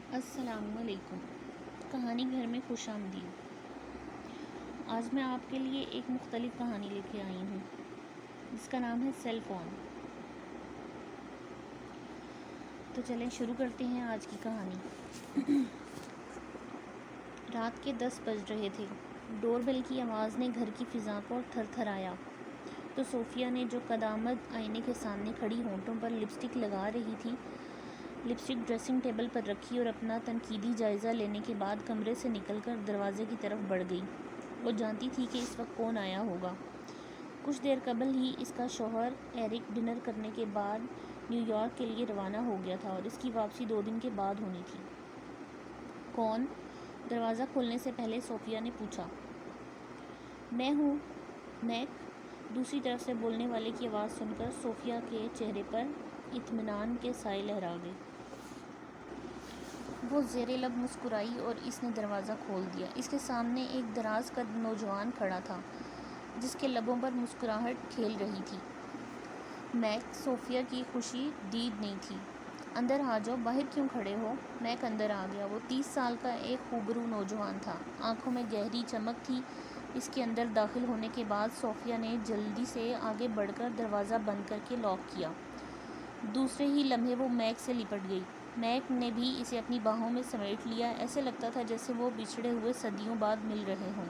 السلام علیکم۔ کہانی گھر میں خوش آمدید۔ آج میں آپ کے لیے ایک مختلف کہانی لے کے آئی ہوں جس کا نام ہے سیل فون۔ تو چلیں شروع کرتے ہیں آج کی کہانی۔ رات کے 10 بج رہے تھے۔ ڈور بیل کی آواز نے گھر کی فضا کو تھر تھرایا تو صوفیہ نے جو قدامت آئینے کے سامنے کھڑی ہونٹوں پر لپسٹک لگا رہی تھی، لپسٹک ڈریسنگ ٹیبل پر رکھی اور اپنا تنقیدی جائزہ لینے کے بعد کمرے سے نکل کر دروازے کی طرف بڑھ گئی۔ وہ جانتی تھی کہ اس وقت کون آیا ہوگا۔ کچھ دیر قبل ہی اس کا شوہر ایرک ڈنر کرنے کے بعد نیو یارک کے لیے روانہ ہو گیا تھا اور اس کی واپسی 2 دن کے بعد ہونی تھی۔ کون؟ دروازہ کھولنے سے پہلے صوفیہ نے پوچھا۔ میں ہوں، میک۔ دوسری طرف سے بولنے والے کی آواز سن کر صوفیہ کے چہرے پر اطمینان کے سائے لہرا گئے۔ وہ زیر لب مسکرائی اور اس نے دروازہ کھول دیا۔ اس کے سامنے ایک دراز قد نوجوان کھڑا تھا جس کے لبوں پر مسکراہٹ کھیل رہی تھی۔ میک، صوفیہ کی خوشی دید نہیں تھی۔ اندر آ جاؤ، باہر کیوں کھڑے ہو؟ میک اندر آ گیا۔ وہ 30 سال کا ایک خوبرو نوجوان تھا۔ آنکھوں میں گہری چمک تھی۔ اس کے اندر داخل ہونے کے بعد صوفیہ نے جلدی سے آگے بڑھ کر دروازہ بند کر کے لاک کیا۔ دوسرے ہی لمحے وہ میک سے لپٹ گئی۔ میک نے بھی اسے اپنی باہوں میں سمیٹ لیا۔ ایسے لگتا تھا جیسے وہ بچھڑے ہوئے صدیوں بعد مل رہے ہوں۔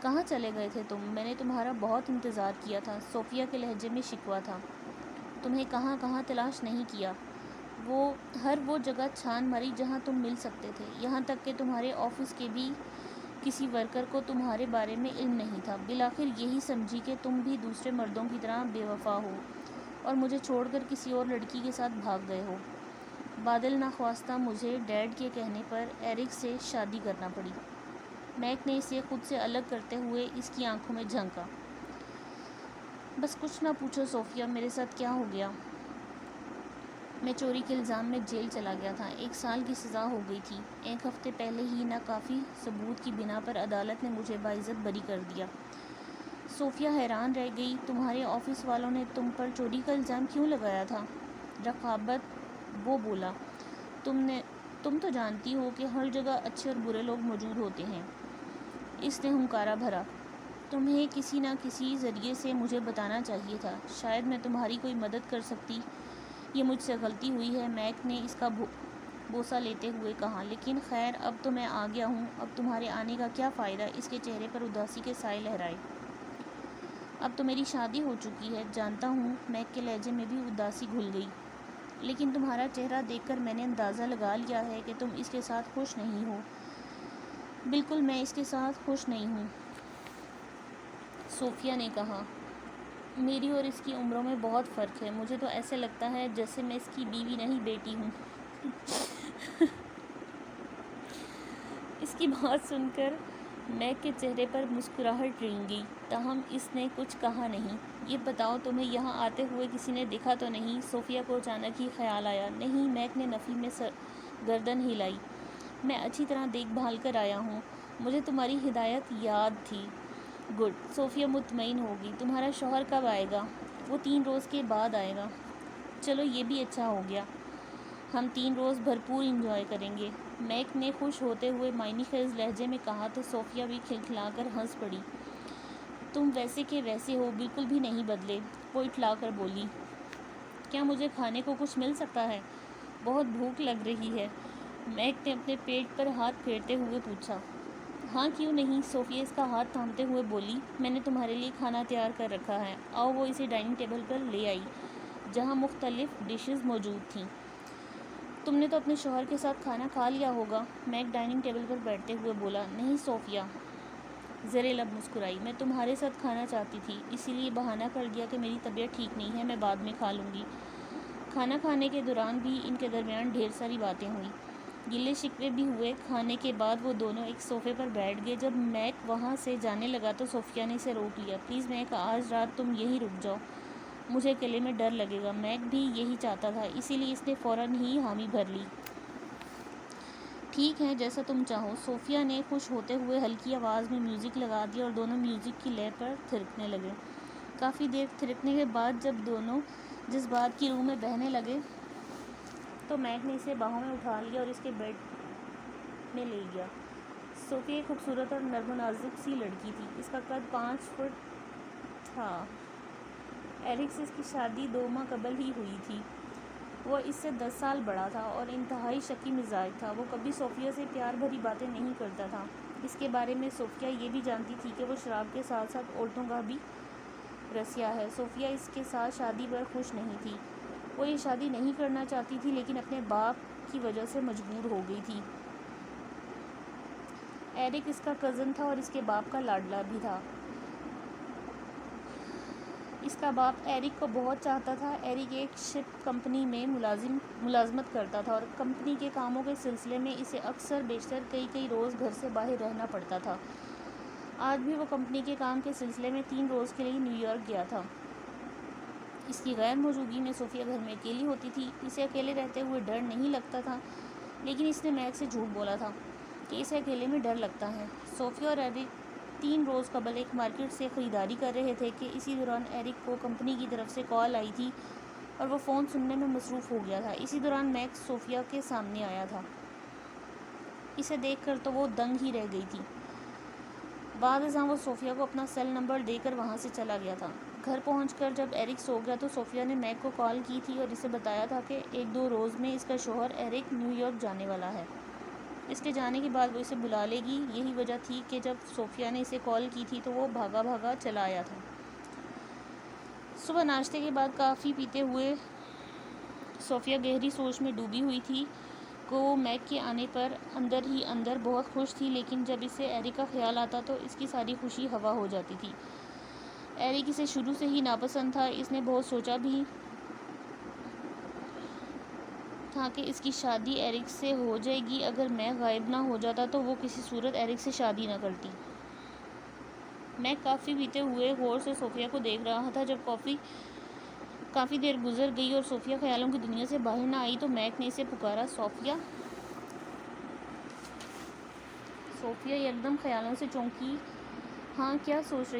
کہاں چلے گئے تھے تم؟ میں نے تمہارا بہت انتظار کیا تھا۔ صوفیہ کے لہجے میں شکوہ تھا۔ تمہیں کہاں کہاں تلاش نہیں کیا، ہر وہ جگہ چھان ماری جہاں تم مل سکتے تھے، یہاں تک کہ تمہارے آفس کے بھی کسی ورکر کو تمہارے بارے میں علم نہیں تھا۔ بالآخر یہی سمجھی کہ تم بھی دوسرے مردوں کی طرح بے وفا ہو اور مجھے چھوڑ کر کسی اور لڑکی کے ساتھ بھاگ گئے ہو۔ بادل ناخواستہ مجھے ڈیڈ کے کہنے پر ایرک سے شادی کرنا پڑی۔ میک نے اسے خود سے الگ کرتے ہوئے اس کی آنکھوں میں جھانکا۔ بس کچھ نہ پوچھو صوفیہ، میرے ساتھ کیا ہو گیا؟ میں چوری کے الزام میں جیل چلا گیا تھا۔ 1 سال کی سزا ہو گئی تھی۔ 1 ہفتے پہلے ہی ناکافی ثبوت کی بنا پر عدالت نے مجھے باعزت بری کر دیا۔ صوفیہ حیران رہ گئی۔ تمہارے آفس والوں نے تم پر چوری کا الزام کیوں لگایا تھا؟ رقابت، وہ بولا۔ تم تو جانتی ہو کہ ہر جگہ اچھے اور برے لوگ موجود ہوتے ہیں۔ اس نے ہنکارا بھرا۔ تمہیں کسی نہ کسی ذریعے سے مجھے بتانا چاہیے تھا۔ شاید میں تمہاری کوئی مدد کر سکتی۔ یہ مجھ سے غلطی ہوئی ہے، میک نے اس کا بوسہ لیتے ہوئے کہا، لیکن خیر اب تو میں آ گیا ہوں، اب تمہارے آنے کا کیا فائدہ؟ اس کے چہرے پر اداسی کے سائے لہرائے۔ اب تو میری شادی ہو چکی ہے۔ جانتا ہوں، میک کے لہجے میں بھی اداسی گھل گئی، لیکن تمہارا چہرہ دیکھ کر میں نے اندازہ لگا لیا ہے کہ تم اس کے ساتھ خوش نہیں ہو۔ بالکل میں اس کے ساتھ خوش نہیں ہوں، صوفیہ نے کہا۔ میری اور اس کی عمروں میں بہت فرق ہے۔ مجھے تو ایسے لگتا ہے جیسے میں اس کی بیوی نہیں بیٹی ہوں۔ اس کی بات سن کر میک کے چہرے پر مسکراہٹ رنگ گئی، تاہم اس نے کچھ کہا نہیں۔ یہ بتاؤ، تمہیں یہاں آتے ہوئے کسی نے دیکھا تو نہیں؟ صوفیہ کو اچانک ہی خیال آیا۔ نہیں، میک نے نفی میں گردن ہلائی۔ میں اچھی طرح دیکھ بھال کر آیا ہوں۔ مجھے تمہاری ہدایت یاد تھی۔ گڈ، صوفیہ مطمئن ہوگی۔ تمہارا شوہر کب آئے گا؟ وہ 3 روز کے بعد آئے گا۔ چلو یہ بھی اچھا ہو گیا، ہم 3 روز بھرپور انجوائے کریں گے، میک نے خوش ہوتے ہوئے معنی خیز لہجے میں کہا تو صوفیہ بھی کھلکھلا کر ہنس پڑی۔ تم ویسے کے ویسے ہو، بالکل بھی نہیں بدلے، وہ اٹھلا کر بولی۔ کیا مجھے کھانے کو کچھ مل سکتا ہے؟ بہت بھوک لگ رہی ہے، میک نے اپنے پیٹ پر ہاتھ پھیرتے ہوئے پوچھا۔ ہاں کیوں نہیں، صوفیہ اس کا ہاتھ تھامتے ہوئے بولی۔ میں نے تمہارے لیے کھانا تیار کر رکھا ہے، آؤ۔ وہ اسے ڈائننگ ٹیبل پر لے آئی جہاں مختلف ڈشز موجود تھیں۔ تم نے تو اپنے شوہر کے ساتھ کھانا کھا لیا ہوگا، میک ڈائننگ ٹیبل پر بیٹھتے ہوئے بولا۔ نہیں، صوفیہ زیر لب مسکرائی۔ میں تمہارے ساتھ کھانا چاہتی تھی، اسی لیے بہانہ کر دیا کہ میری طبیعت ٹھیک نہیں ہے، میں بعد میں کھا لوں گی۔ کھانا کھانے کے دوران بھی ان کے درمیان ڈھیر ساری باتیں ہوئیں، گلے شکوے بھی ہوئے۔ کھانے کے بعد وہ دونوں ایک صوفے پر بیٹھ گئے۔ جب میک وہاں سے جانے لگا تو صوفیہ نے اسے روک لیا۔ پلیز میک، آج رات تم یہیں رک جاؤ، مجھے اکیلے میں ڈر لگے گا۔ میک بھی یہی چاہتا تھا، اسی لیے اس نے فوراً ہی حامی بھر لی۔ ٹھیک ہے، جیسا تم چاہو۔ صوفیہ نے خوش ہوتے ہوئے ہلکی آواز میں میوزک لگا دیا اور دونوں میوزک کی لے پر تھرکنے لگے۔ کافی دیر تھرکنے کے بعد جب دونوں جذبات کی روح میں بہنے لگے تو میک نے اسے باہوں میں اٹھا لیا اور اس کے بیڈ میں لے گیا۔ صوفیہ ایک خوبصورت اور نرم و نازک سی لڑکی تھی۔ اس کا قد 5 فٹ تھا۔ ایرک سے اس کی شادی 2 ماہ قبل ہی ہوئی تھی۔ وہ اس سے 10 سال بڑا تھا اور انتہائی شکی مزاج تھا۔ وہ کبھی صوفیہ سے پیار بھری باتیں نہیں کرتا تھا۔ اس کے بارے میں صوفیہ یہ بھی جانتی تھی کہ وہ شراب کے ساتھ ساتھ عورتوں کا بھی رسیا ہے۔ صوفیہ اس کے ساتھ شادی پر خوش نہیں تھی۔ وہ یہ شادی نہیں کرنا چاہتی تھی لیکن اپنے باپ کی وجہ سے مجبور ہو گئی تھی۔ ایرک اس کا کزن تھا اور اس کے باپ کا لاڈلا بھی تھا۔ اس کا باپ ایرک کو بہت چاہتا تھا۔ ایرک ایک شپ کمپنی میں ملازمت کرتا تھا اور کمپنی کے کاموں کے سلسلے میں اسے اکثر بیشتر کئی روز گھر سے باہر رہنا پڑتا تھا۔ آج بھی وہ کمپنی کے کام کے سلسلے میں 3 روز کے لیے نیو یارک گیا تھا۔ اس کی غیر موجودگی میں صوفیہ گھر میں اکیلی ہوتی تھی۔ اسے اکیلے رہتے ہوئے ڈر نہیں لگتا تھا، لیکن اس نے میک سے جھوٹ بولا تھا کہ اسے اکیلے میں ڈر لگتا ہے۔ صوفیہ اور ایرک 3 روز قبل ایک مارکیٹ سے خریداری کر رہے تھے کہ اسی دوران ایرک کو کمپنی کی طرف سے کال آئی تھی اور وہ فون سننے میں مصروف ہو گیا تھا۔ اسی دوران میک صوفیہ کے سامنے آیا تھا۔ اسے دیکھ کر تو وہ دنگ ہی رہ گئی تھی۔ بعد ازاں وہ صوفیہ کو اپنا سیل نمبر دے کر وہاں سے چلا گیا تھا۔ گھر پہنچ کر جب ایرک سو گیا تو صوفیہ نے میک کو کال کی تھی اور اسے بتایا تھا کہ 1-2 روز میں اس کا شوہر ایرک نیو یارک جانے والا ہے۔ اس کے جانے کے بعد وہ اسے بلا لے گی۔ یہی وجہ تھی کہ جب صوفیہ نے اسے کال کی تھی تو وہ بھاگا چلا آیا تھا۔ صبح ناشتے کے بعد کافی پیتے ہوئے صوفیہ گہری سوچ میں ڈوبی ہوئی تھی کہ وہ میک کے آنے پر اندر ہی اندر بہت خوش تھی، لیکن جب اسے ایرک کا خیال آتا تو اس کی ساری خوشی ہوا ہو جاتی تھی۔ ایرک اسے شروع سے ہی ناپسند تھا۔ اس نے بہت سوچا بھی تھا کہ اس کی شادی ایرک سے ہو جائے گی۔ اگر میک غائب نہ ہو جاتا تو وہ کسی صورت ایرک سے شادی نہ کرتی۔ میک کافی پیتے ہوئے غور سے صوفیہ کو دیکھ رہا تھا۔ جب کافی دیر گزر گئی اور صوفیہ خیالوں کی دنیا سے باہر نہ آئی تو میک نے اسے پکارا، صوفیہ۔ صوفیہ یکدم خیالوں سے چونکی۔ ہاں، کیا سوچ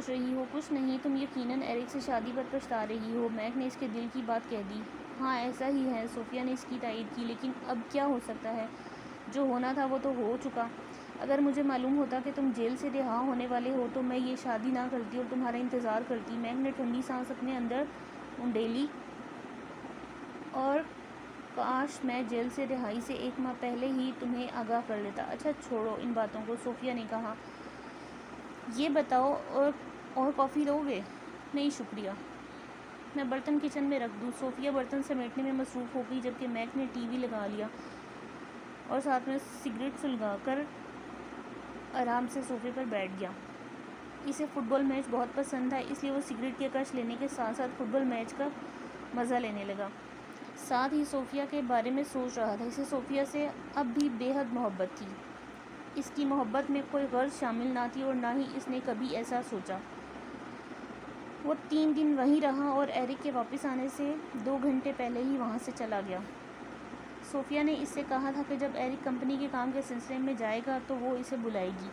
رہی ہو؟ کچھ نہیں، تم یقیناً ایرک سے شادی پر پچھتا رہی ہو۔ میک نے اس کے دل کی بات کہہ دی۔ ہاں، ایسا ہی ہے، صوفیہ نے اس کی تائید کی، لیکن اب کیا ہو سکتا ہے؟ جو ہونا تھا وہ تو ہو چکا۔ اگر مجھے معلوم ہوتا کہ تم جیل سے رہا ہونے والے ہو تو میں یہ شادی نہ کرتی اور تمہارا انتظار کرتی۔ میک نے ٹھنڈی سانس اپنے اندر انڈیلی، اور کاش میں جیل سے رہائی سے 1 ماہ پہلے ہی تمہیں آگاہ کر لیتا۔ اچھا چھوڑو ان باتوں کو، صوفیہ نے کہا۔ یہ بتاؤ، اور کافی لو گے؟ نہیں شکریہ، میں برتن کچن میں رکھ دوں۔ صوفیہ برتن سمیٹنے میں مصروف ہو گئی جبکہ میک نے ٹی وی لگا لیا اور ساتھ میں سگریٹ سلگا کر آرام سے صوفے پر بیٹھ گیا۔ اسے فٹ بال میچ بہت پسند تھا، اس لیے وہ سگریٹ کی کش لینے کے ساتھ ساتھ فٹ بال میچ کا مزہ لینے لگا۔ ساتھ ہی صوفیہ کے بارے میں سوچ رہا تھا۔ اسے صوفیہ سے اب بھی بے حد محبت تھی۔ اس کی محبت میں کوئی غرض شامل نہ تھی اور نہ ہی اس نے کبھی ایسا سوچا۔ وہ 3 دن وہیں رہا اور ایرک کے واپس آنے سے 2 گھنٹے پہلے ہی وہاں سے چلا گیا۔ صوفیہ نے اس سے کہا تھا کہ جب ایرک کمپنی کے کام کے سلسلے میں جائے گا تو وہ اسے بلائے گی۔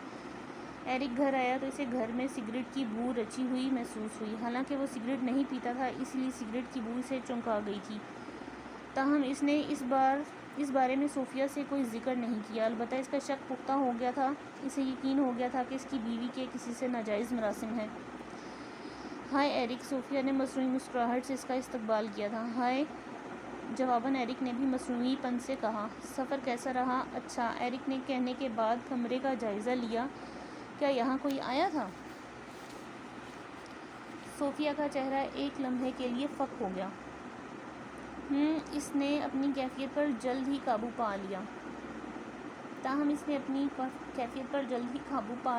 ایرک گھر آیا تو اسے گھر میں سگریٹ کی بو رچی ہوئی محسوس ہوئی۔ حالانکہ وہ سگریٹ نہیں پیتا تھا، اس لیے سگریٹ کی بو اسے چونکا گئی تھی۔ تاہم اس نے اس بارے میں صوفیہ سے کوئی ذکر نہیں کیا۔ البتہ اس کا شک پختہ ہو گیا تھا۔ اسے یقین ہو گیا تھا کہ اس کی بیوی کے کسی سے ناجائز مراسم ہیں۔ ہائے ایرک، صوفیہ نے مصنوعی مسکراہٹ سے اس کا استقبال کیا تھا۔ ہائے، جواباً ایرک نے بھی مصنوعی پن سے کہا۔ سفر کیسا رہا؟ اچھا، ایرک نے کہنے کے بعد کمرے کا جائزہ لیا۔ کیا یہاں کوئی آیا تھا؟ صوفیہ کا چہرہ ایک لمحے کے لیے فک ہو گیا۔ اس نے اپنی کیفیت پر جلد ہی قابو پا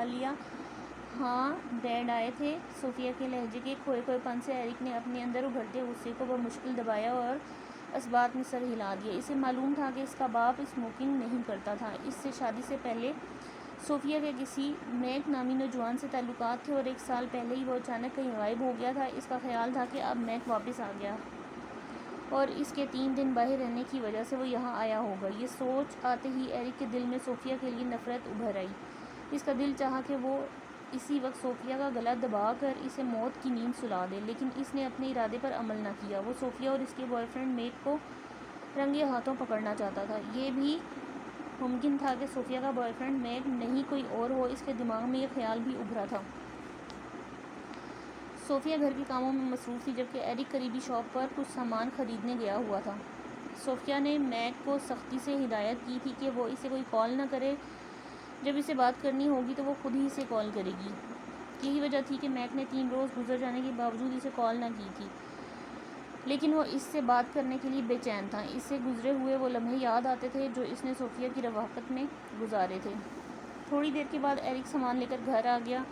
لیا۔ ہاں، ڈیڈ آئے تھے۔ صوفیہ کے لہجے کے کھوئے پن سے ایرک نے اپنے اندر ابھرتے غصے کو بمشکل دبایا اور اسبات میں سر ہلا دیا۔ اسے معلوم تھا کہ اس کا باپ اسموکنگ نہیں کرتا تھا۔ اس سے شادی سے پہلے صوفیہ کے کسی میک نامی نوجوان سے تعلقات تھے اور 1 سال پہلے ہی وہ اچانک کہیں غائب ہو گیا تھا۔ اس کا خیال تھا کہ اب میک واپس آ گیا اور اس کے 3 دن باہر رہنے کی وجہ سے وہ یہاں آیا ہوگا۔ یہ سوچ آتے ہی ایرک کے دل میں صوفیہ کے لیے نفرت ابھر آئی۔ اس کا دل چاہا کہ وہ اسی وقت صوفیہ کا گلا دبا کر اسے موت کی نیند سلا دے، لیکن اس نے اپنے ارادے پر عمل نہ کیا۔ وہ صوفیہ اور اس کے بوائے فرینڈ میک کو رنگے ہاتھوں پکڑنا چاہتا تھا۔ یہ بھی ممکن تھا کہ صوفیہ کا بوائے فرینڈ میک نہیں کوئی اور ہو، اس کے دماغ میں یہ خیال بھی ابھرا تھا۔ صوفیہ گھر کے کاموں میں مصروف تھی، جبکہ ایرک قریبی شاپ پر کچھ سامان خریدنے گیا ہوا تھا۔ صوفیہ نے میک کو سختی سے ہدایت کی تھی کہ وہ اسے کوئی کال نہ کرے، جب اسے بات کرنی ہوگی تو وہ خود ہی اسے کال کرے گی۔ یہی وجہ تھی کہ میک نے 3 روز گزر جانے کے باوجود اسے کال نہ کی تھی، لیکن وہ اس سے بات کرنے کے لیے بے چین تھا۔ اس سے گزرے ہوئے وہ لمحے یاد آتے تھے جو اس نے صوفیہ کی رفاقت میں گزارے تھے۔ تھوڑی دیر کے بعد ایرک سامان لے کر گھر آ گیا۔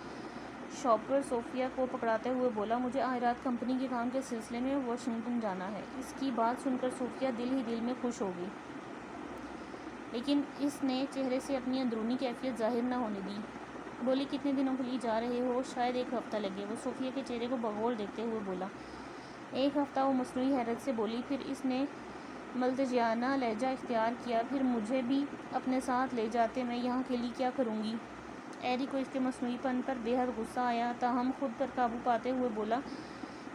شاپر صوفیہ کو پکڑاتے ہوئے بولا، مجھے آج رات کمپنی کے کام کے سلسلے میں واشنگٹن جانا ہے۔ اس کی بات سن کر صوفیہ دل ہی دل میں خوش ہو گئی، لیکن اس نے چہرے سے اپنی اندرونی کیفیت ظاہر نہ ہونے دی۔ بولی، کتنے دنوں کے لیے جا رہے ہو؟ شاید 1 ہفتہ لگے۔ وہ صوفیہ کے چہرے کو بغور دیکھتے ہوئے بولا، 1 ہفتہ؟ وہ مصنوعی حیرت سے بولی۔ پھر اس نے ملتجیانہ لہجہ اختیار کیا، پھر مجھے بھی اپنے ساتھ لے جاتے، میں یہاں اکیلی کیا کروں گی؟ ایرک کو اس کے مصنوعی پن پر بے حد غصہ آیا، تاہم خود پر قابو پاتے ہوئے بولا،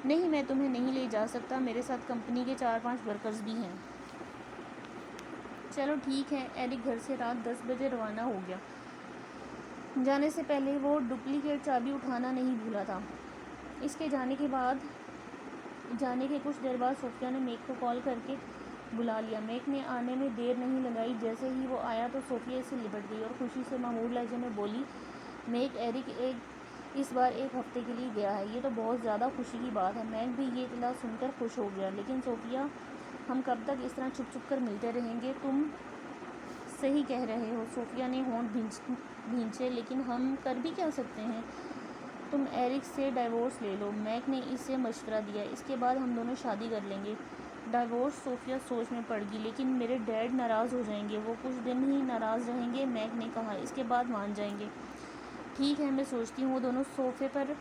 نہیں، میں تمہیں نہیں لے جا سکتا، میرے ساتھ کمپنی کے 4-5 ورکرز بھی ہیں۔ چلو ٹھیک ہے۔ ایرک گھر سے رات 10 بجے روانہ ہو گیا۔ جانے سے پہلے وہ ڈپلیکیٹ چابی اٹھانا نہیں بھولا تھا۔ اس کے جانے کے کچھ دیر بعد صوفیہ نے میک کو کال کر کے بلا لیا۔ میک نے آنے میں دیر نہیں لگائی۔ جیسے ہی وہ آیا تو صوفیہ اس سے لپٹ گئی اور خوشی سے معمور لہجے میں بولی، میک، ایرک اس بار 1 ہفتے کے لیے گیا ہے، یہ تو بہت زیادہ خوشی کی بات ہے۔ میک بھی یہ اطلاع سن کر خوش ہو گیا، لیکن صوفیہ، ہم کب تک اس طرح چھپ چھپ کر ملتے رہیں گے؟ تم صحیح کہہ رہے ہو۔ صوفیہ نے ہونٹ بھینچے، لیکن ہم کر بھی کیا سکتے ہیں؟ تم ایرک سے ڈائیورس لے لو، میک نے اسے مشورہ دیا، اس کے بعد ہم دونوں شادی کر لیں گے۔ ڈائیورس؟ صوفیہ سوچ میں پڑ گئی، لیکن میرے ڈیڈ ناراض ہو جائیں گے۔ وہ کچھ دن ہی ناراض رہیں گے، میک نے کہا، اس کے بعد مان جائیں گے۔ ٹھیک ہے، میں سوچتی ہوں۔ وہ دونوں صوفے پر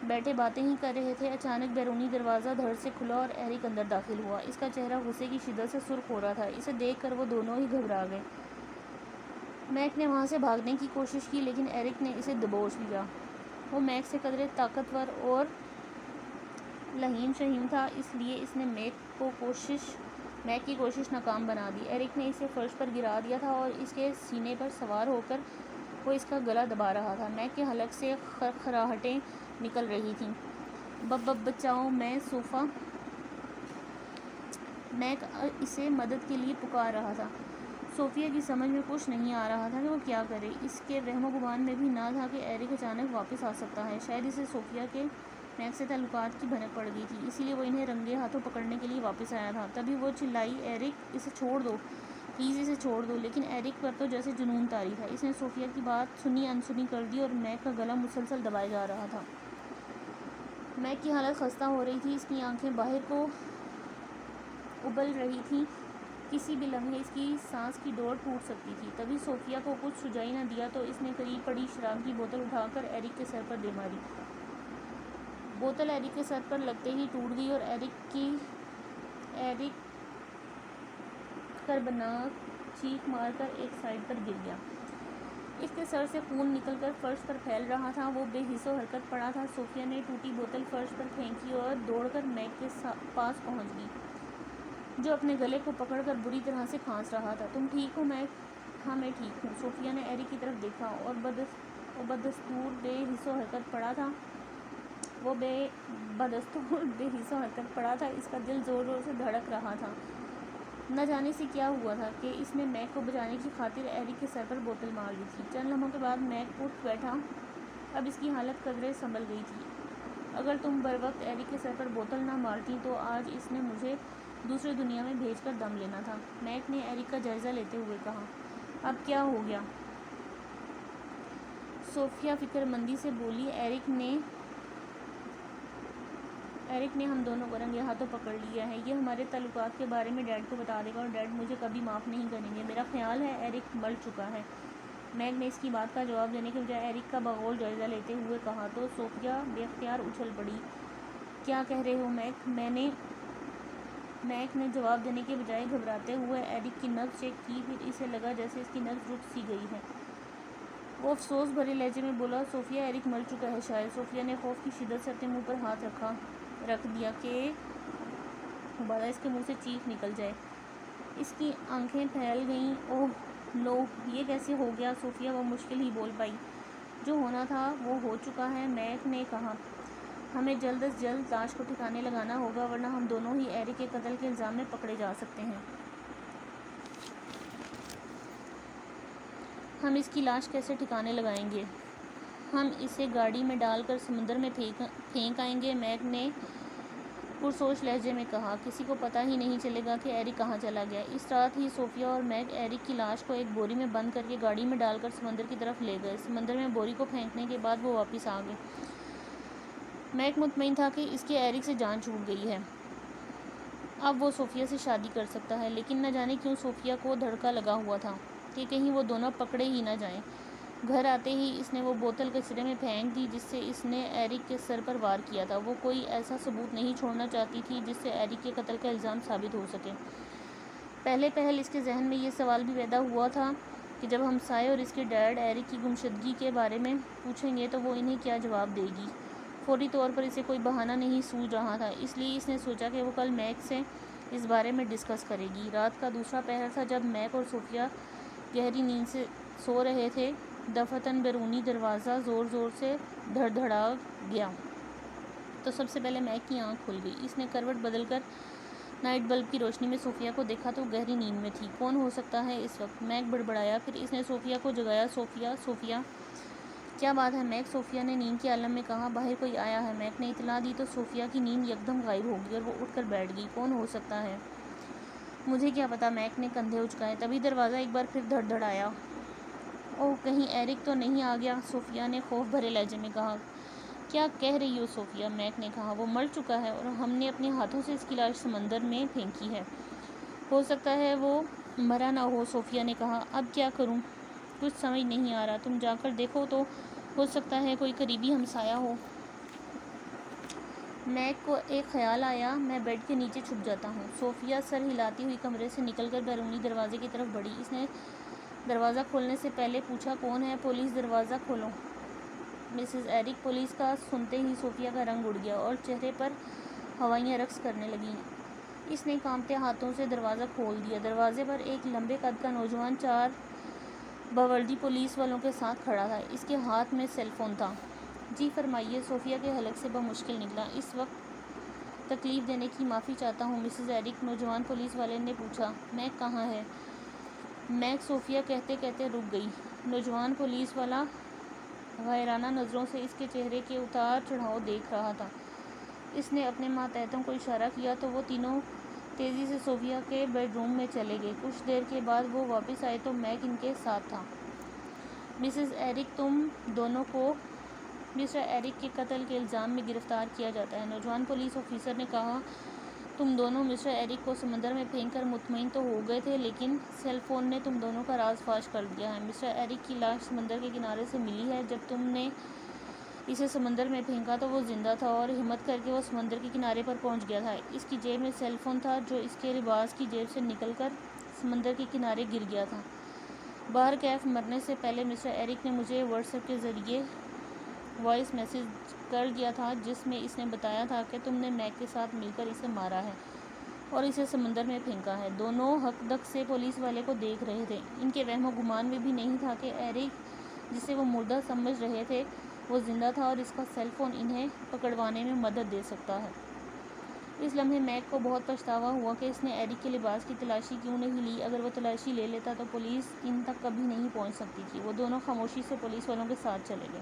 بیٹھے باتیں ہی کر رہے تھے، اچانک بیرونی دروازہ دھڑ سے کھلا اور ایرک اندر داخل ہوا۔ اس کا چہرہ غصے کی شدت سے سرخ ہو رہا تھا۔ اسے دیکھ کر وہ دونوں ہی گھبرا گئے۔ میک نے وہاں سے بھاگنے کی کوشش کی، لیکن ایرک نے اسے دبوچ لیا۔ وہ میک سے قدرے طاقتور اور لہیم شہیم تھا، اس لیے اس نے میک کی کوشش ناکام بنا دی۔ ایرک نے اسے فرش پر گرا دیا تھا اور اس کے سینے پر سوار ہو کر وہ اس کا گلا دبا رہا تھا۔ میک کے حلق سے خرخراہٹیں نکل رہی تھیں، بچاؤ، میں صوفہ۔ میک اسے مدد کے لیے پکار رہا تھا۔ صوفیہ کی سمجھ میں کچھ نہیں آ رہا تھا کہ وہ کیا کرے۔ اس کے وہم و گمان میں بھی نہ تھا کہ ایرک اچانک واپس آ سکتا ہے۔ شاید اسے صوفیہ کے میک سے تعلقات کی بھنک پڑ گئی تھی، اسی لیے وہ انہیں رنگے ہاتھوں پکڑنے کے لیے واپس آیا تھا۔ تبھی وہ چلائی، ایرک، اسے چھوڑ دو، پلیز اسے چھوڑ دو، لیکن ایرک پر تو جیسے جنون طاری تھا۔ اس نے صوفیہ کی بات سنی انسنی کر دی اور میک کا گلا مسلسل دبایا جا رہا تھا۔ میک کی حالت خستہ ہو رہی تھی، اس کی آنکھیں باہر کو ابل رہی تھیں، کسی بھی لمحے اس کی سانس کی ڈور ٹوٹ سکتی تھی۔ تبھی صوفیہ کو کچھ سجائی نہ دیا تو اس نے قریب پڑی شراب کی بوتل اٹھا کر ایرک کے سر پر دے ماری۔ بوتل ایرک کے سر پر لگتے ہی ٹوٹ گئی اور ایرک کربناک چیخ مار کر ایک سائڈ پر گر گیا۔ اس کے سر سے خون نکل کر فرش پر پھیل رہا تھا، وہ بے حس و حرکت پڑا تھا۔ صوفیہ نے ٹوٹی بوتل فرش پر پھینکی اور دوڑ کر میک کے پاس پہنچ گئی، جو اپنے گلے کو پکڑ کر بری طرح سے کھانس رہا تھا۔ تم ٹھیک ہو میک؟ ہاں، میں ٹھیک ہوں۔ صوفیہ نے ایرک کی طرف دیکھا اور بدستور بے حس و حرکت پڑا تھا۔ اس کا دل زور زور سے دھڑک رہا تھا۔ نہ جانے سے کیا ہوا تھا کہ اس نے میک کو بچانے کی خاطر ایرک کے سر پر بوتل مار دی تھی۔ چند لمحوں کے بعد میک اٹھ بیٹھا، اب اس کی حالت قدرے سنبھل گئی تھی۔ اگر تم بروقت ایرک کے سر پر بوتل نہ مارتی تو آج اس نے مجھے دوسری دنیا میں بھیج کر دم لینا تھا، میک نے ایرک کا جائزہ لیتے ہوئے کہا۔ اب کیا ہو گیا؟ صوفیہ فکر مندی سے بولی، ایرک نے ہم دونوں کو رنگے ہاتھوں پکڑ لیا ہے۔ یہ ہمارے تعلقات کے بارے میں ڈیڈ کو بتا دے گا اور ڈیڈ مجھے کبھی معاف نہیں کریں گے۔ میرا خیال ہے ایرک مر چکا ہے۔ میک نے اس کی بات کا جواب دینے کے بجائے ایرک کا بغور جائزہ لیتے ہوئے کہا تو صوفیہ بے اختیار اچھل پڑی۔ کیا کہہ رہے ہو میک؟ میک نے جواب دینے کے بجائے گھبراتے ہوئے ایرک کی نبض چیک کی، پھر اسے لگا جیسے اس کی نبض رک سی گئی ہے۔ وہ افسوس بھرے لہجے میں بولا، صوفیہ، ایرک مر چکا ہے شاید۔ صوفیہ نے خوف کی شدت سے اپنے منہ پر ہاتھ رکھ دیا کہ مبادا اس کے منہ سے چیخ نکل جائے۔ اس کی آنکھیں پھیل گئیں۔ اوہ لو، یہ کیسے ہو گیا صوفیہ؟ وہ مشکل ہی بول پائی۔ جو ہونا تھا وہ ہو چکا ہے، میک نے کہا۔ ہمیں جلد از جلد لاش کو ٹھکانے لگانا ہوگا، ورنہ ہم دونوں ہی ایرک کے قتل کے الزام میں پکڑے جا سکتے ہیں۔ ہم اس کی لاش کیسے ٹھکانے لگائیں گے؟ ہم اسے گاڑی میں ڈال کر سمندر میں پھینک آئیں گے، میک نے پرسوچ لہجے میں کہا۔ کسی کو پتہ ہی نہیں چلے گا کہ ایرک کہاں چلا گیا۔ اس رات ہی صوفیہ اور میک ایرک کی لاش کو ایک بوری میں بند کر کے گاڑی میں ڈال کر سمندر کی طرف لے گئے۔ سمندر میں بوری کو پھینکنے کے بعد وہ واپس آ گئے۔ میک مطمئن تھا کہ اس کے ایرک سے جان چھوٹ گئی ہے، اب وہ صوفیہ سے شادی کر سکتا ہے، لیکن نہ جانے کیوں صوفیہ کو دھڑکا لگا ہوا تھا کہ کہیں وہ دونوں پکڑے ہی نہ جائیں۔ گھر آتے ہی اس نے وہ بوتل کچرے میں پھینک دی جس سے اس نے ایرک کے سر پر وار کیا تھا۔ وہ کوئی ایسا ثبوت نہیں چھوڑنا چاہتی تھی جس سے ایرک کے قتل کا الزام ثابت ہو سکے۔ پہل اس کے ذہن میں یہ سوال بھی پیدا ہوا تھا کہ جب ہمسائے اور اس کے ڈیڈ ایرک کی گمشدگی کے بارے میں پوچھیں گے تو وہ انہیں کیا جواب دے گی۔ فوری طور پر اسے کوئی بہانہ نہیں سوجھ رہا تھا، اس لیے اس نے سوچا کہ وہ کل میک سے اس بارے میں ڈسکس کرے گی۔ رات کا دوسرا پہر تھا جب میک اور صوفیہ گہری نیند سے سو رہے تھے۔ دفعتاً بیرونی دروازہ زور زور سے دھڑدھڑا گیا تو سب سے پہلے میک کی آنکھ کھل گئی۔ اس نے کروٹ بدل کر نائٹ بلب کی روشنی میں صوفیہ کو دیکھا تو گہری نیند میں تھی۔ کون ہو سکتا ہے اس وقت؟ میک بڑبڑایا، پھر اس نے صوفیہ کو جگایا۔ صوفیہ کیا بات ہے میک؟ صوفیہ نے نیند کے عالم میں کہا۔ باہر کوئی آیا ہے، میک نے اطلاع دی تو صوفیہ کی نیند یکدم غائب ہو گئی اور وہ اٹھ کر بیٹھ گئی۔ کون ہو سکتا ہے؟ مجھے کیا پتا، میک نے کندھے اچکائے۔ تبھی دروازہ ایک بار پھر دھڑدھڑایا۔ اوہ، کہیں ایرک تو نہیں آ گیا؟ صوفیہ نے خوف بھرے لہجے میں کہا۔ کیا کہہ رہی ہو صوفیہ؟ میک نے کہا۔ وہ مر چکا ہے اور ہم نے اپنے ہاتھوں سے اس کی لاش سمندر میں پھینکی ہے۔ ہو سکتا ہے وہ مرا نہ ہو، صوفیہ نے کہا۔ اب کیا کروں؟ کچھ سمجھ نہیں آ رہا۔ تم جا کر دیکھو تو، ہو سکتا ہے کوئی قریبی ہمسایہ ہو۔ میک کو ایک خیال آیا، میں بیڈ کے نیچے چھپ جاتا ہوں۔ صوفیہ سر ہلاتی ہوئی کمرے سے نکل کر بیرونی دروازے کی طرف بڑھی۔ اس نے دروازہ کھولنے سے پہلے پوچھا، کون ہے؟ پولیس، دروازہ کھولو۔ مسز ایرک پولیس کا سنتے ہی صوفیہ کا رنگ اڑ گیا اور چہرے پر ہوائیاں رقص کرنے لگیں۔ اس نے کانپتے ہاتھوں سے دروازہ کھول دیا۔ دروازے پر ایک لمبے قد کا نوجوان 4 باوردی پولیس والوں کے ساتھ کھڑا تھا۔ اس کے ہاتھ میں سیل فون تھا۔ جی فرمائیے، صوفیہ کے حلق سے بمشکل نکلا۔ اس وقت تکلیف دینے کی معافی چاہتا ہوں مسز ایرک، نوجوان پولیس والے نے پوچھا۔ میک کہاں ہے؟ میک، صوفیہ کہتے کہتے رک گئی۔ نوجوان پولیس والا غائرانہ نظروں سے اس کے چہرے کے اتار چڑھاؤ دیکھ رہا تھا۔ اس نے اپنے ماتحتوں کو اشارہ کیا تو وہ تینوں تیزی سے صوفیہ کے بیڈ روم میں چلے گئے۔ کچھ دیر کے بعد وہ واپس آئے تو میک ان کے ساتھ تھا۔ مسز ایرک، تم دونوں کو مسٹر ایرک کے قتل کے الزام میں گرفتار کیا جاتا ہے، نوجوان پولیس آفیسر نے کہا۔ تم دونوں مسٹر ایرک کو سمندر میں پھینک کر مطمئن تو ہو گئے تھے، لیکن سیل فون نے تم دونوں کا راز فاش کر دیا ہے۔ مسٹر ایرک کی لاش سمندر کے کنارے سے ملی ہے۔ جب تم نے اسے سمندر میں پھینکا تو وہ زندہ تھا اور ہمت کر کے وہ سمندر کے کنارے پر پہنچ گیا تھا۔ اس کی جیب میں سیل فون تھا جو اس کے لباس کی جیب سے نکل کر سمندر کے کنارے گر گیا تھا۔ بہرکیف مرنے سے پہلے مسٹر ایرک نے مجھے واٹس ایپ کے ذریعے وائس میسج کر دیا تھا جس میں اس نے بتایا تھا کہ تم نے میک کے ساتھ مل کر اسے مارا ہے اور اسے سمندر میں پھینکا ہے۔ دونوں ہک سے پولیس والے کو دیکھ رہے تھے۔ ان کے وہم و گمان میں بھی نہیں تھا کہ ایرک، جسے وہ مردہ سمجھ رہے تھے، وہ زندہ تھا اور اس کا سیل فون انہیں پکڑوانے میں مدد دے سکتا ہے۔ اس لمحے میک کو بہت پچھتاوا ہوا کہ اس نے ایرک کے لباس کی تلاشی کیوں نہیں لی۔ اگر وہ تلاشی لے لیتا تو پولیس ان تک کبھی نہیں پہنچ سکتی تھی۔ وہ دونوں خاموشی سے پولیس والوں کے ساتھ چلے گئے۔